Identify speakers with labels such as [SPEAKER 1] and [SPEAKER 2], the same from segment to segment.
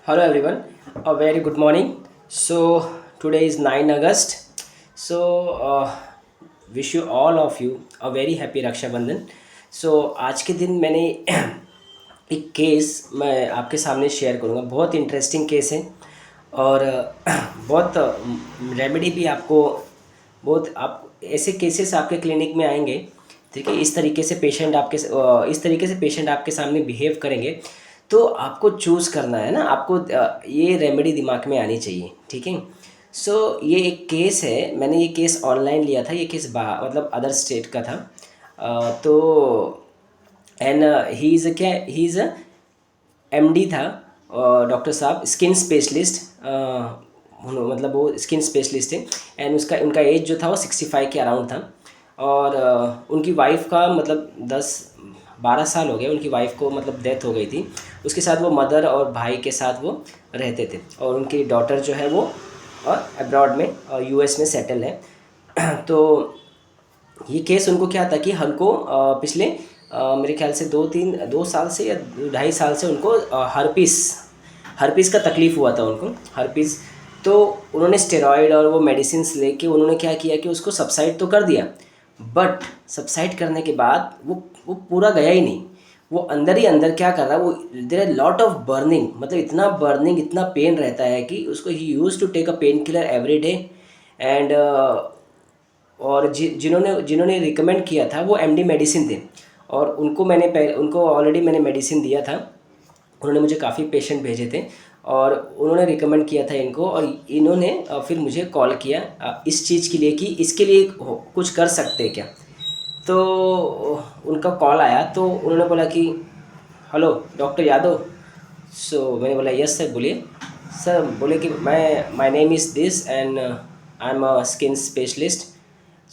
[SPEAKER 1] Hello everyone, a very good morning. So today is 9 August. So wish you all of you a very happy Raksha Bandhan. So आज के दिन मैंने एक case मैं आपके सामने शेयर करूँगा। बहुत इंटरेस्टिंग केस है और बहुत रेमेडी भी आपको बहुत आप ऐसे केसेस आपके क्लिनिक में आएंगे। ठीक है, इस तरीके से पेशेंट आपके सामने बिहेव करेंगे तो आपको चूज़ करना है ना। आपको ये रेमेडी दिमाग में आनी चाहिए। ठीक है। सो ये एक केस है, मैंने ये केस ऑनलाइन लिया था। ये केस मतलब अदर स्टेट का था। तो and he is a MD था, डॉक्टर साहब, स्किन स्पेशलिस्ट। मतलब वो स्किन स्पेशलिस्ट है एंड उनका एज जो था वो 65 के अराउंड था। और उनकी वाइफ का मतलब 10-12 साल हो गए, उनकी वाइफ को मतलब डेथ हो गई थी। उसके साथ वो मदर और भाई के साथ वो रहते थे और उनकी डॉटर जो है वो अब्रॉड में यूएस में सेटल है। तो ये केस उनको क्या था कि हमको पिछले मेरे ख्याल से 2 साल से या 2.5 साल से उनको हर्पीस का तकलीफ़ हुआ था उनको, हर्पीस। तो उन्होंने स्टेरॉइड और वो मेडिसिन्स लेके उन्होंने क्या किया कि उसको सबसाइड तो कर दिया, बट सबसाइड करने के बाद वो पूरा गया ही नहीं। वो अंदर ही अंदर क्या कर रहा है, वो there are lot of burning, मतलब इतना बर्निंग, इतना पेन रहता है कि उसको ही use to take a pain killer every day. And और जिन्होंने जिन्होंने रिकमेंड किया था वो एमडी मेडिसिन थे और उनको ऑलरेडी मैंने मेडिसिन दिया था। उन्होंने मुझे काफ़ी पेशेंट भेजे थे और उन्होंने रिकमेंड किया था इनको। और इन्होंने फिर मुझे कॉल किया इस चीज़ के लिए कि इसके लिए कुछ कर सकते हैं क्या। तो उनका कॉल आया तो उन्होंने बोला कि हेलो डॉक्टर यादव। सो मैंने बोला यस सर, बोलिए। सर बोले कि my name is this and I am a skin specialist.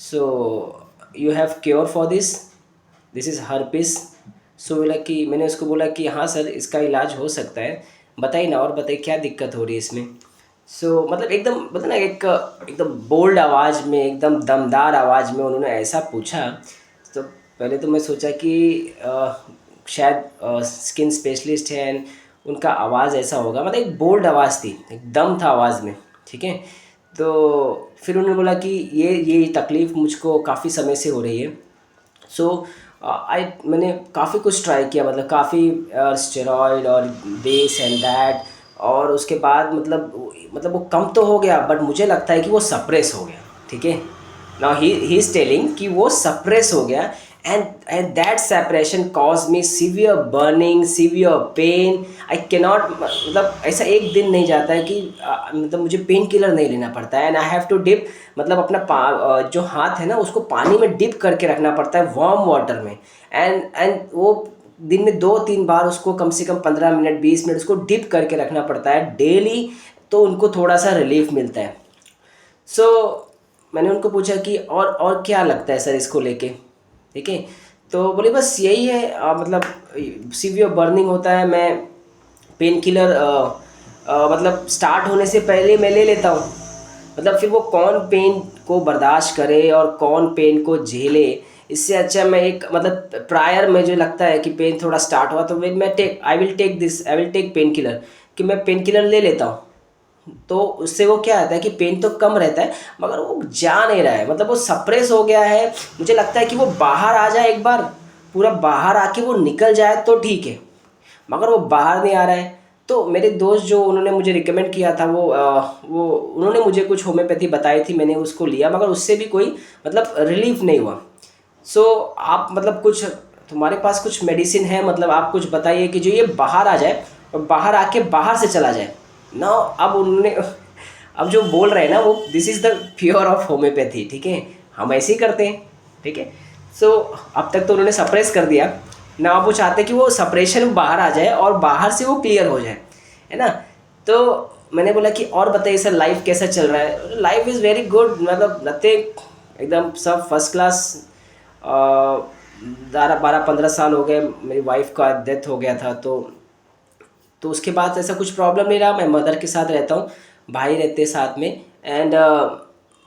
[SPEAKER 1] So you have cure for this is herpes. So बोला कि मैंने उसको बोला कि हाँ सर, इसका इलाज हो सकता है, बताइए ना, और बताइए क्या दिक्कत हो रही है इसमें। सो मतलब एकदम मतलब ना एक एकदम बोल्ड आवाज़ में, एकदम दमदार आवाज़ में उन्होंने ऐसा पूछा। तो पहले तो मैं सोचा कि शायद स्किन स्पेशलिस्ट है एंड उनका आवाज़ ऐसा होगा, मतलब एक बोल्ड आवाज़ थी, एक दम था आवाज़ में। ठीक है। तो फिर उन्होंने बोला कि ये तकलीफ़ मुझको काफ़ी समय से हो रही है। सो मैंने काफ़ी कुछ ट्राई किया, मतलब काफ़ी स्टेरॉइड और दिस एंड दैट। और उसके बाद मतलब वो कम तो हो गया, बट मुझे लगता है कि वो सप्रेस हो गया। ठीक है। नाउ ही इज टेलिंग कि वो सप्रेस हो गया and that separation cause me severe burning, severe pain. I cannot, मतलब ऐसा एक दिन नहीं जाता है कि मतलब मुझे पेन किलर नहीं लेना पड़ता है। And I have to dip, मतलब अपना जो हाथ है ना उसको पानी में डिप करके रखना पड़ता है, वार्म वाटर में। एंड वो दिन में 2-3 बार उसको कम से कम 15 मिनट 20 मिनट उसको डिप करके रखना पड़ता है डेली। तो उनको थोड़ा सा रिलीफ मिलता है। सो मैंने उनको पूछा कि और क्या लगता है सर इसको लेके। ठीक है। तो बोले बस यही है, मतलब सीवियर बर्निंग होता है। मैं पेन किलर मतलब स्टार्ट होने से पहले मैं ले लेता हूँ। मतलब फिर वो कौन पेन को बर्दाश्त करे और कौन पेन को झेले। इससे अच्छा मैं एक मतलब प्रायर में जो लगता है कि पेन थोड़ा स्टार्ट हुआ तो I will take painkiller, कि मैं पेन किलर ले लेता हूँ। तो उससे वो क्या आता है कि पेन तो कम रहता है मगर वो जा नहीं रहा है, मतलब वो सप्रेस हो गया है। मुझे लगता है कि वो बाहर आ जाए, एक बार पूरा बाहर आके वो निकल जाए तो ठीक है, मगर वो बाहर नहीं आ रहा है। तो मेरे दोस्त जो उन्होंने मुझे रिकमेंड किया था वो उन्होंने मुझे कुछ होम्योपैथी बताई थी, मैंने उसको लिया मगर उससे भी कोई मतलब रिलीफ नहीं हुआ। सो आप मतलब कुछ, तुम्हारे पास कुछ मेडिसिन है, मतलब आप कुछ बताइए कि जो ये बाहर आ जाए और बाहर आके बाहर से चला जाए ना। अब उन्होंने अब जो बोल रहे हैं ना वो this is the pure of homeopathy. ठीक है, हम ऐसे ही करते हैं। ठीक है। सो अब तक तो उन्होंने सप्रेस कर दिया ना, अब वो चाहते हैं कि वो सप्रेशन बाहर आ जाए और बाहर से वो क्लियर हो जाए, है ना। तो मैंने बोला कि और बताइए सर लाइफ कैसा चल रहा है। लाइफ इज़ वेरी गुड, मतलब नथिंग, एकदम सब फर्स्ट क्लास। 12-15 साल हो गए, मेरी वाइफ का डेथ हो गया था। तो उसके बाद ऐसा कुछ प्रॉब्लम नहीं रहा। मैं मदर के साथ रहता हूँ, भाई रहते हैं साथ में। एंड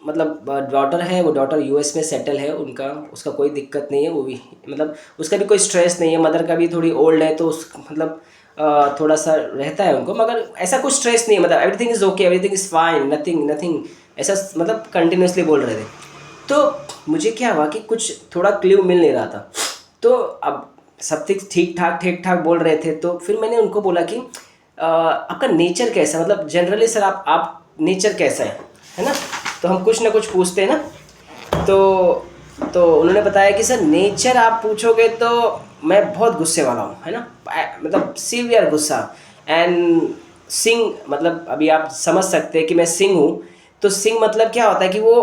[SPEAKER 1] मतलब डॉटर है, वो डॉटर यूएस में सेटल है, उनका उसका कोई दिक्कत नहीं है, वो भी मतलब उसका भी कोई स्ट्रेस नहीं है। मदर का भी थोड़ी ओल्ड है तो उस मतलब थोड़ा सा रहता है उनको, मगर ऐसा कुछ स्ट्रेस नहीं है, मतलब everything is okay, everything is fine, nothing nothing ऐसा मतलब कंटिन्यूसली बोल रहे थे। तो मुझे क्या हुआ कि कुछ थोड़ा क्ल्यू मिल नहीं रहा था। तो अब सब ठीक ठाक बोल रहे थे, तो फिर मैंने उनको बोला कि आपका नेचर कैसा है, मतलब जनरली सर आप नेचर कैसा है ना। तो हम कुछ ना कुछ पूछते हैं ना। तो उन्होंने बताया कि सर नेचर आप पूछोगे तो मैं बहुत गुस्से वाला हूँ, है ना, मतलब सीवियर गुस्सा। एंड सिंह, मतलब अभी आप समझ सकते हैं कि मैं सिंह हूँ। तो सिंह मतलब क्या होता है कि वो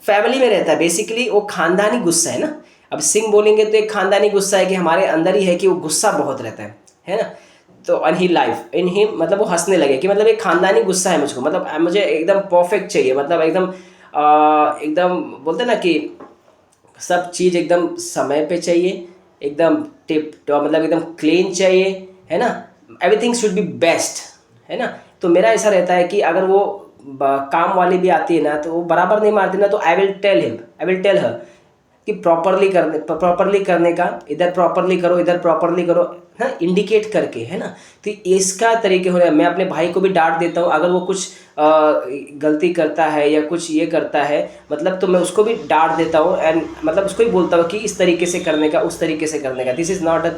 [SPEAKER 1] फैमिली में रहता है, बेसिकली वो खानदानी गुस्सा है ना। अब सिंह बोलेंगे तो एक खानदानी गुस्सा है कि हमारे अंदर ही है कि वो गुस्सा बहुत रहता है ना। तो अन ही लाइफ इन ही, मतलब वो हंसने लगे कि मतलब एक खानदानी गुस्सा है मुझको, मतलब मुझे एकदम परफेक्ट चाहिए, मतलब एकदम एकदम बोलते हैं ना कि सब चीज़ एकदम समय पे चाहिए, एकदम टिप टॉप, मतलब एकदम क्लीन चाहिए, है ना। एवरीथिंग शुड बी बेस्ट, है ना। तो मेरा ऐसा रहता है कि अगर वो काम वाली भी आती है ना तो वो बराबर नहीं मारती ना, तो आई विल टेल हर कि प्रॉपरली करने का, इधर प्रॉपरली करो, इधर प्रॉपरली करो, है इंडिकेट करके, है ना। तो इसका तरीके हो रहा है। मैं अपने भाई को भी डांट देता हूँ अगर वो कुछ गलती करता है या कुछ ये करता है, मतलब तो मैं उसको भी डांट देता हूँ, एंड मतलब उसको ही बोलता हूँ कि इस तरीके से करने का, उस तरीके से करने का, this is not a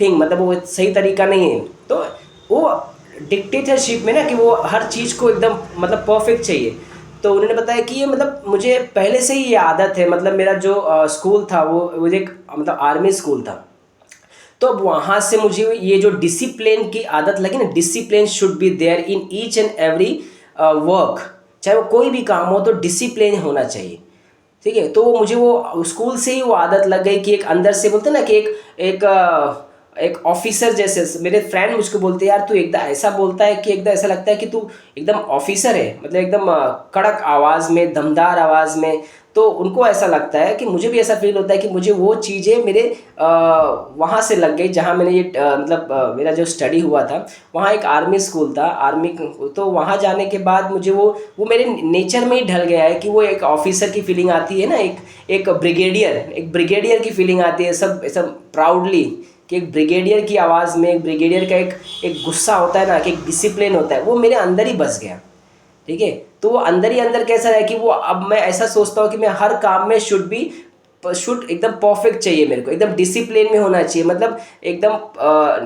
[SPEAKER 1] thing, मतलब वो सही तरीका नहीं है। तो वो डिक्टेटरशिप में ना कि वो हर चीज़ को एकदम मतलब परफेक्ट चाहिए। तो उन्होंने बताया कि ये मतलब मुझे पहले से ही ये आदत है, मतलब मेरा जो स्कूल था वो एक मतलब आर्मी स्कूल था। तो अब वहाँ से मुझे ये जो डिसिप्लिन की आदत लगी ना, discipline should be there in each and every work, चाहे वो कोई भी काम हो तो डिसिप्लिन होना चाहिए। ठीक है, तो वो मुझे वो स्कूल से ही वो आदत लग गई कि एक अंदर से बोलते हैं ना कि एक ऑफिसर जैसे। मेरे फ्रेंड मुझको बोलते हैं यार तू एकदम ऐसा बोलता है कि एकदम ऐसा लगता है कि तू एकदम ऑफिसर है, मतलब एकदम कड़क आवाज़ में, दमदार आवाज़ में। तो उनको ऐसा लगता है कि मुझे भी ऐसा फील होता है कि मुझे वो चीज़ें मेरे वहाँ से लग गई जहाँ मैंने ये मतलब मेरा जो स्टडी हुआ था, वहाँ एक आर्मी स्कूल था, आर्मी। तो वहाँ जाने के बाद मुझे वो मेरे नेचर में ही ढल गया है कि वो एक ऑफिसर की फीलिंग आती है ना, एक ब्रिगेडियर की फीलिंग आती है, सब सब प्राउडली, कि एक ब्रिगेडियर की आवाज़ में, एक ब्रिगेडियर का एक गुस्सा होता है ना, कि एक डिसिप्लिन होता है, वो मेरे अंदर ही बस गया। ठीक है, तो वो अंदर ही अंदर कैसा है कि वो अब मैं ऐसा सोचता हूँ कि मैं हर काम में शुड एकदम परफेक्ट चाहिए, मेरे को एकदम डिसिप्लिन में होना चाहिए, मतलब एकदम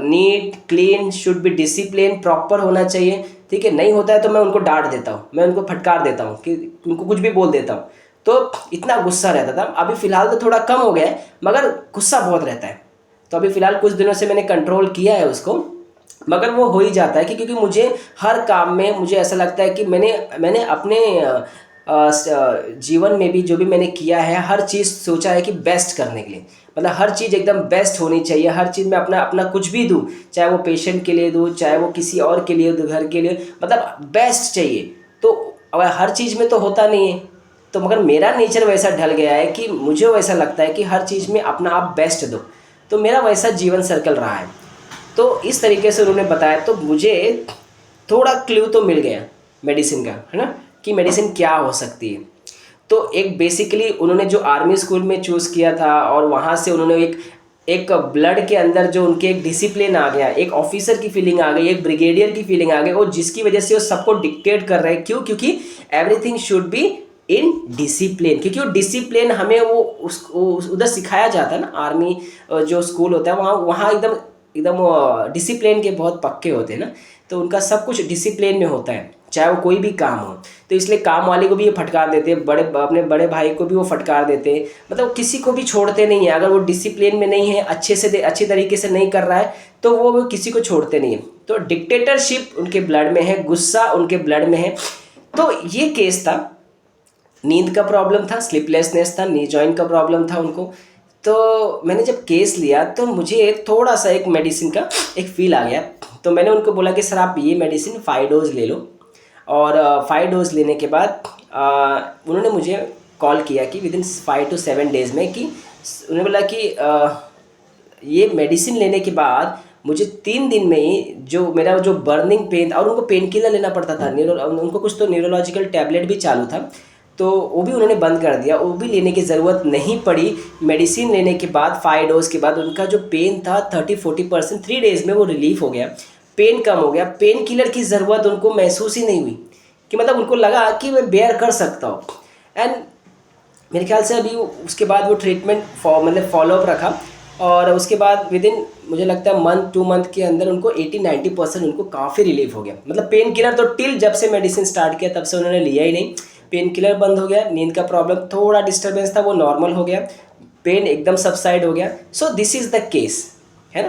[SPEAKER 1] neat clean, should be discipline, proper होना चाहिए। ठीक है, नहीं होता है तो मैं उनको डांट देता हूँ, मैं उनको फटकार देता हूँ, कि उनको कुछ भी बोल देता हूँ। तो इतना गुस्सा रहता था, अभी फ़िलहाल तो थोड़ा कम हो गया है, मगर गुस्सा बहुत रहता है। तो अभी फ़िलहाल कुछ दिनों से मैंने कंट्रोल किया है उसको, मगर वो हो ही जाता है कि क्योंकि मुझे हर काम में मुझे ऐसा लगता है कि मैंने अपने जीवन में भी जो भी मैंने किया है, हर चीज़ सोचा है कि बेस्ट करने के लिए, मतलब हर चीज़ एकदम बेस्ट होनी चाहिए, हर चीज़ में अपना अपना कुछ भी दूँ, चाहे वो पेशेंट के लिए दूँ, चाहे वो किसी और के लिए दूँ, घर के लिए, मतलब बेस्ट चाहिए। तो अब हर चीज़ में तो होता नहीं है, तो मगर मेरा नेचर वैसा ढल गया है कि मुझे वैसा लगता है कि हर चीज़ में अपना आप बेस्ट दो। तो मेरा वैसा जीवन सर्कल रहा है। तो इस तरीके से उन्होंने बताया, तो मुझे थोड़ा क्ल्यू तो मिल गया मेडिसिन का, है ना, कि मेडिसिन क्या हो सकती है। तो एक बेसिकली उन्होंने जो आर्मी स्कूल में चूज़ किया था, और वहाँ से उन्होंने एक एक ब्लड के अंदर जो उनके एक डिसिप्लिन आ गया, एक ऑफिसर की फीलिंग आ गई, एक ब्रिगेडियर की फीलिंग आ गई, और जिसकी वजह से वो सबको डिक्टेट कर रहे हैं। क्यों? क्योंकि everything should be in discipline, क्योंकि वो डिसिप्लिन हमें वो उधर सिखाया जाता है ना, आर्मी जो स्कूल होता है वहाँ वहाँ एकदम एकदम डिसिप्लिन के बहुत पक्के होते हैं ना। तो उनका सब कुछ डिसिप्लिन में होता है, चाहे वो कोई भी काम हो। तो इसलिए काम वाले को भी ये फटकार देते हैं, अपने बड़े भाई को भी वो फटकार देते हैं, मतलब किसी को भी छोड़ते नहीं है। अगर वो डिसिप्लिन में नहीं है, अच्छे तरीके से नहीं कर रहा है, तो वो किसी को छोड़ते नहीं है। तो डिक्टेटरशिप उनके ब्लड में है, गुस्सा उनके ब्लड में है। तो ये केस था, नींद का प्रॉब्लम था, स्लीपलेसनेस था, नी जॉइंट का प्रॉब्लम था उनको। तो मैंने जब केस लिया तो मुझे थोड़ा सा एक मेडिसिन का एक फील आ गया। तो मैंने उनको बोला कि सर आप ये मेडिसिन 5 डोज ले लो, और 5 डोज लेने के बाद उन्होंने मुझे कॉल किया कि विद इन 5 to 7 डेज़ में, कि उन्होंने बोला कि ये मेडिसिन लेने के बाद मुझे 3 दिन में ही जो मेरा जो बर्निंग पेन, और उनको पेन किलर लेना पड़ता था, उनको कुछ तो न्यूरोलॉजिकल टैबलेट भी चालू था। तो वो भी उन्होंने बंद कर दिया, वो भी लेने की ज़रूरत नहीं पड़ी। मेडिसिन लेने के बाद 5 डोज के बाद उनका जो पेन था 30-40% 3 डेज़ में वो रिलीफ हो गया, पेन कम हो गया। पेन किलर की ज़रूरत उनको महसूस ही नहीं हुई, कि मतलब उनको लगा कि मैं बेयर कर सकता हूँ। एंड मेरे ख्याल से अभी उसके बाद वो ट्रीटमेंट मतलब फॉलोअप रखा, और उसके बाद विद इन मुझे लगता है मंथ 2 मंथ के अंदर उनको 80-90% उनको काफ़ी रिलीफ हो गया। मतलब पेन किलर तो टिल जब से मेडिसिन स्टार्ट किया तब से उन्होंने लिया ही नहीं। पेन किलर बंद हो गया, नींद का प्रॉब्लम थोड़ा डिस्टर्बेंस था वो नॉर्मल हो गया, पेन एकदम सबसाइड हो गया। सो दिस इज़ द केस, है ना।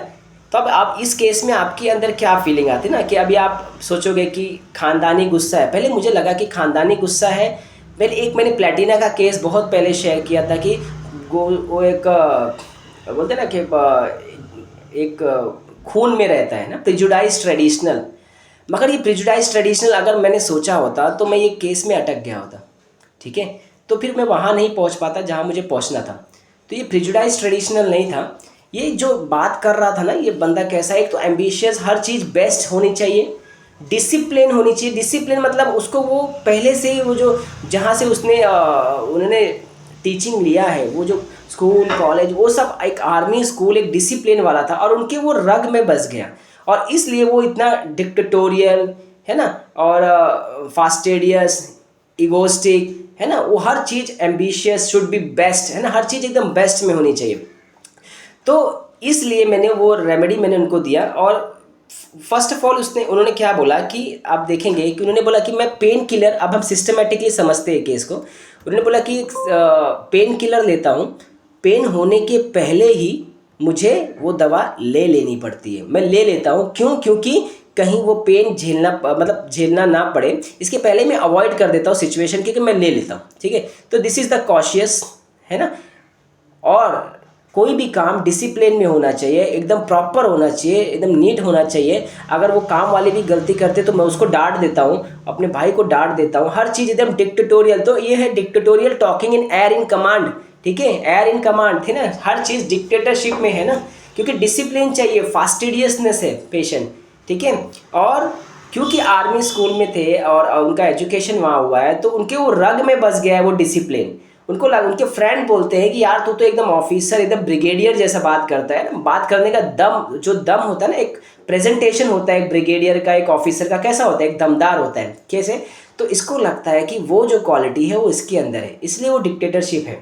[SPEAKER 1] तो अब आप इस केस में आपके अंदर क्या फीलिंग आती है ना, कि अभी आप सोचोगे कि खानदानी गुस्सा है। पहले मुझे लगा कि खानदानी गुस्सा है। पहले एक मैंने प्लेटिना का केस बहुत पहले शेयर किया था कि वो एक बोलते हैं ना कि एक खून में रहता है ना, प्रिजुडाइज ट्रेडिशनल। मगर ये प्रिजुडाइज ट्रेडिशनल अगर मैंने सोचा होता तो मैं ये केस में अटक गया होता, ठीक है। तो फिर मैं वहाँ नहीं पहुँच पाता जहाँ मुझे पहुँचना था। तो ये प्रिजुडाइज ट्रेडिशनल नहीं था। ये जो बात कर रहा था ना, ये बंदा कैसा है, एक तो एम्बिशियस, हर चीज़ बेस्ट होनी चाहिए, डिसिप्लिन होनी चाहिए। डिसिप्लिन मतलब उसको वो पहले से ही वो जो जहाँ से उन्होंने टीचिंग लिया है, वो जो स्कूल कॉलेज वो सब एक आर्मी स्कूल एक डिसिप्लिन वाला था, और उनके वो रग में बस गया, और इसलिए वो इतना डिक्टेटोरियल है ना, और फास्टेडियस, इगोस्टिक है ना। वो हर चीज़ एम्बिशियस, शुड बी बेस्ट, है ना, हर चीज़ एकदम बेस्ट में होनी चाहिए। तो इसलिए मैंने वो रेमेडी मैंने उनको दिया। और फर्स्ट ऑफ ऑल उन्होंने क्या बोला कि आप देखेंगे कि उन्होंने बोला कि मैं पेन किलर, अब हम सिस्टमेटिकली समझते हैं केस को। उन्होंने बोला कि पेन किलर लेता हूँ, पेन होने के पहले ही मुझे वो दवा ले लेनी पड़ती है, मैं ले लेता हूँ। क्यों? क्योंकि कहीं वो पेन झेलना ना पड़े, इसके पहले मैं अवॉइड कर देता हूँ सिचुएशन की, कि मैं ले लेता हूँ, ठीक है। तो दिस इज़ द कॉशियस, है ना। और कोई भी काम डिसिप्लिन में होना चाहिए, एकदम प्रॉपर होना चाहिए, एकदम नीट होना चाहिए। अगर वो काम वाले भी गलती करते तो मैं उसको डांट देता हूँ, अपने भाई को डांट देता हूँ, हर चीज़ एकदम डिक्टेटोरियल। तो ये है dictatorial talking in air in command, ठीक है। एयर इन कमांड थी ना, हर चीज़ डिक्टेटरशिप में है ना, क्योंकि डिसिप्लिन चाहिए, फास्टिडियसनेस है पेशेंट, ठीक है। और क्योंकि आर्मी स्कूल में थे और उनका एजुकेशन वहाँ हुआ है, तो उनके वो रग में बस गया है वो डिसिप्लिन। उनके फ्रेंड बोलते हैं कि यार तू तो एकदम ऑफिसर, एकदम ब्रिगेडियर जैसा बात करता है ना। बात करने का जो दम होता है ना, एक प्रेजेंटेशन होता है एक ब्रिगेडियर का, एक ऑफिसर का, कैसा होता है, एक दमदार होता है, कैसे। तो इसको लगता है कि वो जो क्वालिटी है वो इसके अंदर है, इसलिए वो डिक्टेटरशिप है।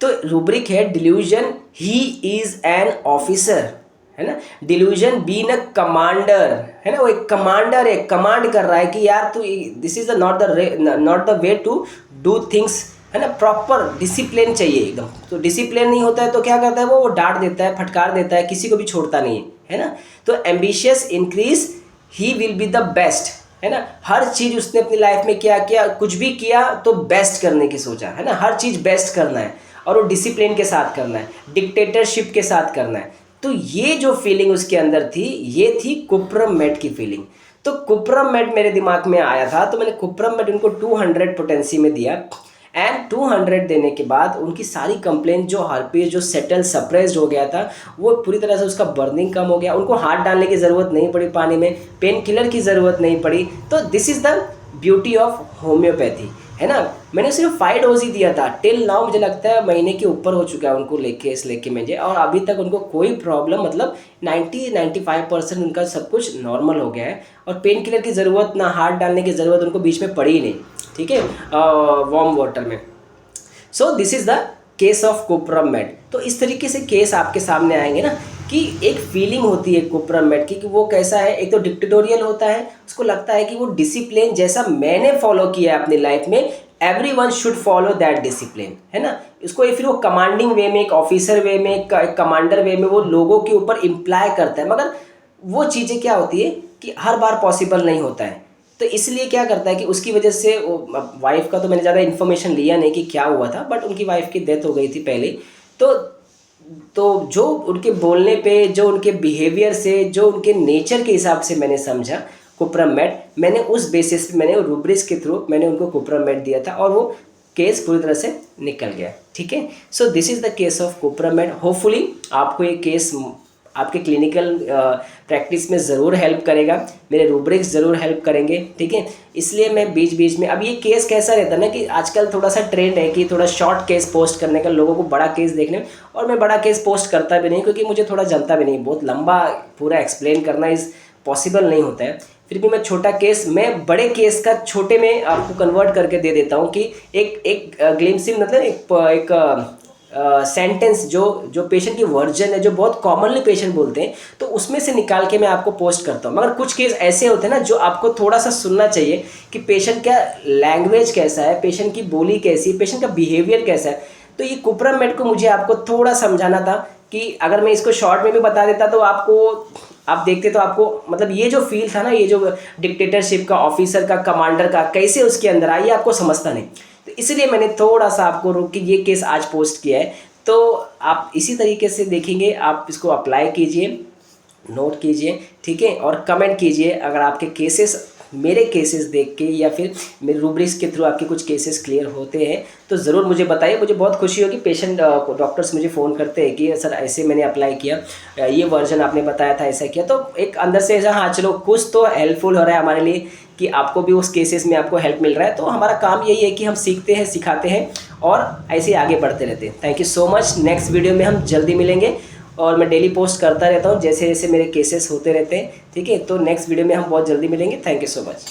[SPEAKER 1] तो रूब्रिक है delusion, he is an officer, है ना। डिल्यूजन बीन अ कमांडर, है ना, वो एक कमांडर है, कमांड कर रहा है कि यार तू, this is not the way to do things, है ना। प्रॉपर डिसिप्लिन चाहिए एकदम। तो डिसिप्लिन नहीं होता है तो क्या करता है वो डांट देता है, फटकार देता है, किसी को भी छोड़ता नहीं है ना। तो ambitious increase, he will be the best, है ना। हर चीज़ उसने अपनी लाइफ में क्या किया, कुछ भी किया तो बेस्ट करने की सोचा, है ना। हर चीज़ बेस्ट करना है, और वो डिसिप्लिन के साथ करना है, डिक्टेटरशिप के साथ करना है। तो ये जो फीलिंग उसके अंदर थी, ये थी कुप्रम मेट की फीलिंग। तो कुप्रम मेट मेरे दिमाग में आया था, तो मैंने कुप्रम मेट उनको 200 पोटेंसी में दिया। एंड 200 देने के बाद उनकी सारी कंप्लेंट, जो हर्पीज जो सेटल सप्रेस्ड हो गया था, वो पूरी तरह से उसका बर्निंग कम हो गया। उनको हाथ डालने की ज़रूरत नहीं पड़ी पानी में, पेन किलर की ज़रूरत नहीं पड़ी। तो this is the beauty of homeopathy, है ना। मैंने सिर्फ 5 डोज ही दिया था, टिल नाउ मुझे लगता है महीने के ऊपर हो चुका है उनको लेके मुझे, और अभी तक उनको कोई प्रॉब्लम, मतलब 90-95% उनका सब कुछ नॉर्मल हो गया है। और पेन किलर की ज़रूरत ना, हाथ डालने की ज़रूरत उनको बीच में पड़ी ही नहीं, ठीक है, वार्म वाटर में। So this is the case of cuprum met. तो इस तरीके से केस आपके सामने आएंगे ना, कि एक फीलिंग होती है कुप्रम मेट की, कि वो कैसा है, एक तो डिक्टेटोरियल होता है, उसको लगता है कि वो डिसिप्लिन जैसा मैंने फॉलो किया है अपनी लाइफ में, everyone should follow that discipline, है ना। इसको फिर वो कमांडिंग वे में, एक ऑफिसर वे में, एक कमांडर वे में वो लोगों के ऊपर इम्प्लाई करता है। मगर वो चीज़ें क्या होती है कि हर बार पॉसिबल नहीं होता है। तो इसलिए क्या करता है कि उसकी वजह से वाइफ का तो मैंने ज़्यादा इन्फॉर्मेशन लिया नहीं कि क्या हुआ था, बट उनकी वाइफ की डेथ हो गई थी पहले। तो जो उनके बोलने पे, जो उनके बिहेवियर से, जो उनके नेचर के हिसाब से मैंने समझा कुप्रम मेट, मैंने उस बेसिस पे, मैंने रूब्रिक्स के थ्रू मैंने उनको कुप्रम मेट दिया था, और वो केस पूरी तरह से निकल गया, ठीक है। So this is the case of cuprum met. Hopefully आपको ये केस आपके क्लिनिकल प्रैक्टिस में ज़रूर हेल्प करेगा, मेरे रूब्रिक्स ज़रूर हेल्प करेंगे, ठीक है। इसलिए मैं बीच बीच में, अब ये केस कैसा रहता है ना कि आजकल थोड़ा सा ट्रेंड है कि थोड़ा शॉर्ट केस पोस्ट करने का, लोगों को बड़ा केस देखने में, और मैं बड़ा केस पोस्ट करता भी नहीं क्योंकि मुझे थोड़ा जमता भी नहीं, बहुत लंबा पूरा एक्सप्लेन करना इस पॉसिबल नहीं होता है। फिर भी मैं छोटा केस, मैं बड़े केस का छोटे में आपको कन्वर्ट करके दे देता हूँ कि एक ग्लिम्सिंग, मतलब एक सेंटेंस जो पेशेंट की वर्जन है, जो बहुत कॉमनली पेशेंट बोलते हैं, तो उसमें से निकाल के मैं आपको पोस्ट करता हूँ। मगर कुछ केस ऐसे होते हैं ना जो आपको थोड़ा सा सुनना चाहिए कि पेशेंट का लैंग्वेज कैसा है, पेशेंट की बोली कैसी है, पेशेंट का बिहेवियर कैसा है। तो ये कुपरम मेड को मुझे आपको थोड़ा समझाना था कि अगर मैं इसको शॉर्ट में भी बता देता तो आप देखते तो आपको, मतलब ये जो फील था ना, ये जो डिक्टेटरशिप का, ऑफिसर का, कमांडर का, कैसे उसके अंदर आई, आपको समझता नहीं। तो इसलिए मैंने थोड़ा सा आपको रोक के ये केस आज पोस्ट किया है। तो आप इसी तरीके से देखेंगे, आप इसको अप्लाई कीजिए, नोट कीजिए, ठीक है, और कमेंट कीजिए अगर आपके केसेस, मेरे केसेस देख के या फिर मेरे रूब्रिक्स के थ्रू आपके कुछ केसेस क्लियर होते हैं तो ज़रूर मुझे बताइए। मुझे बहुत खुशी होगी, पेशेंट डॉक्टर्स मुझे फ़ोन करते हैं कि सर ऐसे मैंने अप्लाई किया, ये वर्जन आपने बताया था, ऐसा किया, तो एक अंदर से ऐसा, हाँ चलो कुछ तो हेल्पफुल हो रहा है हमारे लिए कि आपको भी उस केसेस में आपको हेल्प मिल रहा है। तो हमारा काम यही है कि हम सीखते हैं, सिखाते हैं और ऐसे ही आगे बढ़ते रहते हैं। Thank you so much. Next video में हम जल्दी मिलेंगे और मैं डेली पोस्ट करता रहता हूँ जैसे जैसे मेरे केसेस होते रहते हैं, ठीक है। तो नेक्स्ट वीडियो में हम बहुत जल्दी मिलेंगे। Thank you so much.